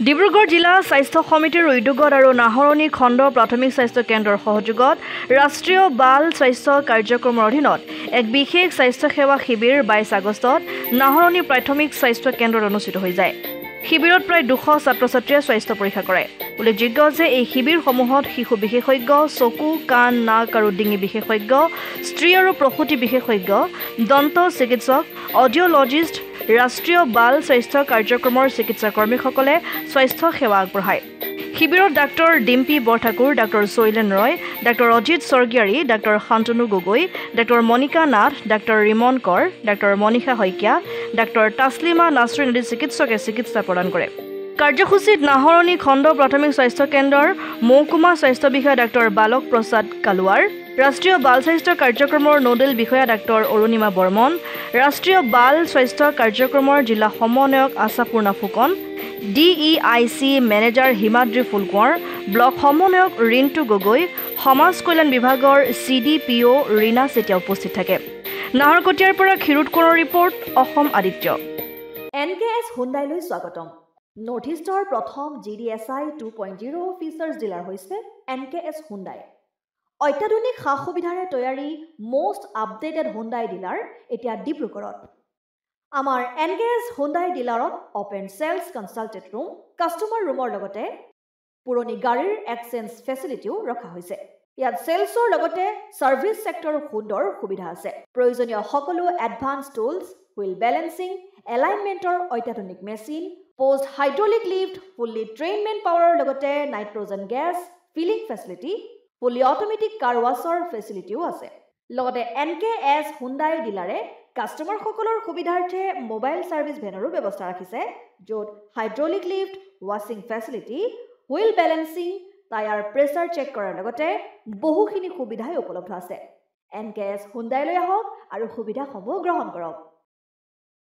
ডিব্ৰুগড় জিলা স্বাস্থ্য সমিতিৰ উদ্যোগত আৰু নাহৰণি খণ্ড প্ৰাথমিক স্বাস্থ্য কেন্দ্ৰৰ সহযোগত ৰাষ্ট্ৰীয় বাল স্বাস্থ্য কাৰ্যক্ৰমৰ অধীনত এক বিশেষ স্বাস্থ্য সেৱা শিবিৰ 22 আগষ্টত নাহৰণি প্ৰাথমিক স্বাস্থ্য কেন্দ্ৰত অনুষ্ঠিত হৈ যায়। শিবিৰত প্ৰায় 200 ছাত্ৰ-ছাত্ৰীয়ে স্বাস্থ্য পৰীক্ষা কৰে। উল্লেখযোগ্য যে এই শিবিৰসমূহত শিশু বিশেষজ্ঞ, চকু, কাণ, নাক আৰু ডিঙি বিশেষজ্ঞ, স্ত্ৰী আৰু প্ৰসূতি বিশেষজ্ঞ, দন্ত চিকিৎসক, অডিঅ'লজিষ্ট, ৰাষ্ট্ৰীয় বাল স্বাস্থ্য কাৰ্যক্ৰমৰ চিকিৎসা কৰ্মীসকলে স্বাস্থ্য সেৱা আগবঢ়ায়। শিবিৰত doctor Dimpi Borthakur, doctor Shailen Roy, doctor Ajit Swargiary, doctor Shantanu Gogoi, doctor Monika Nath, doctor Rimon Kar, doctor Manisha Saikia, doctor Taslima Nasrin আদি চিকিৎসকে চিকিৎসা প্ৰদান কৰে। কাৰ্যসূচীত নাহৰণি খণ্ড প্ৰাথমিক স্বাস্থ্য কেন্দ্ৰৰ মহকুমা স্বাস্থ্য বিষয়া ডাক্তৰ বালক প্ৰসাদ কালৱাৰ, ৰাষ্ট্ৰীয় বাল স্বাস্থ্য কাৰ্যক্ৰমৰ নোডেল বিষয়া ডাক্তৰ অৰুণিমা বৰ্মন, ৰাষ্ট্ৰীয় বাল স্বাস্থ্য কাৰ্যক্ৰমৰ জিলা সমন্বয়ক Ashapurna Phukan, DEIC manager Himadri Phulkonwar, block সমন্বয়ক ৰিণ্টু গগৈ, সমাজ কল্যাণ বিভাগৰ CDPO ৰীনা চেতিয়া উপস্থিত থাকে। নাহৰকটীয়াৰ পৰা ক্ষীৰোদ কোঁৱৰৰ ৰিপৰ্ট, অসম আদিত্য। NKS হুণ্ডাইলৈ স্বাগতম। নৰ্থ ইষ্টৰ প্ৰথম GDSI 2.0 ফিচাৰ্ছ ডিলাৰ হৈছে NKS হুণ্ডাই। অত্যাধুনিক সা সুবিধাৰে তৈয়াৰী মষ্ট আপডেটেড হুণ্ডাই ডিলাৰ এতিয়া ডিব্ৰুগড়ত। আমাৰ NKS হুণ্ডাই ডিলাৰত open sales consulted room, customer ৰুমৰ লগতে পুৰণি গাড়ীৰ এক্সচেঞ্জ ফেচিলিটিও ৰখা হৈছে। ইয়াত চেলছৰ লগতে ছাৰ্ভিচ ছেক্টৰৰ সুন্দৰ সুবিধা আছে। প্ৰয়োজনীয় সকলো এডভান্স টুলছ, হুইল বেলেন্সিং, এলাইনমেণ্টৰ অত্যাধুনিক machine, post hydraulic lift, fully trained man পাৱাৰৰ লগতে nitrogen gas filling facility, fully automatic car washer ফেচিলিটিও আছে। লগতে NKS হুণ্ডাই ডিলাৰে কাষ্টমাৰসকলৰ সুবিধাৰ্থে মোবাইল ছাৰ্ভিচ ভেনৰো ব্যৱস্থা ৰাখিছে, য'ত হাইড্ৰলিক লিফ্ট, ৱাছিং facility, wheel balancing, tyre pressure check কৰাৰ লগতে বহুখিনি সুবিধাই উপলব্ধ আছে। NKS হুণ্ডাইলৈ আহক আৰু সুবিধাসমূহ গ্ৰহণ কৰক।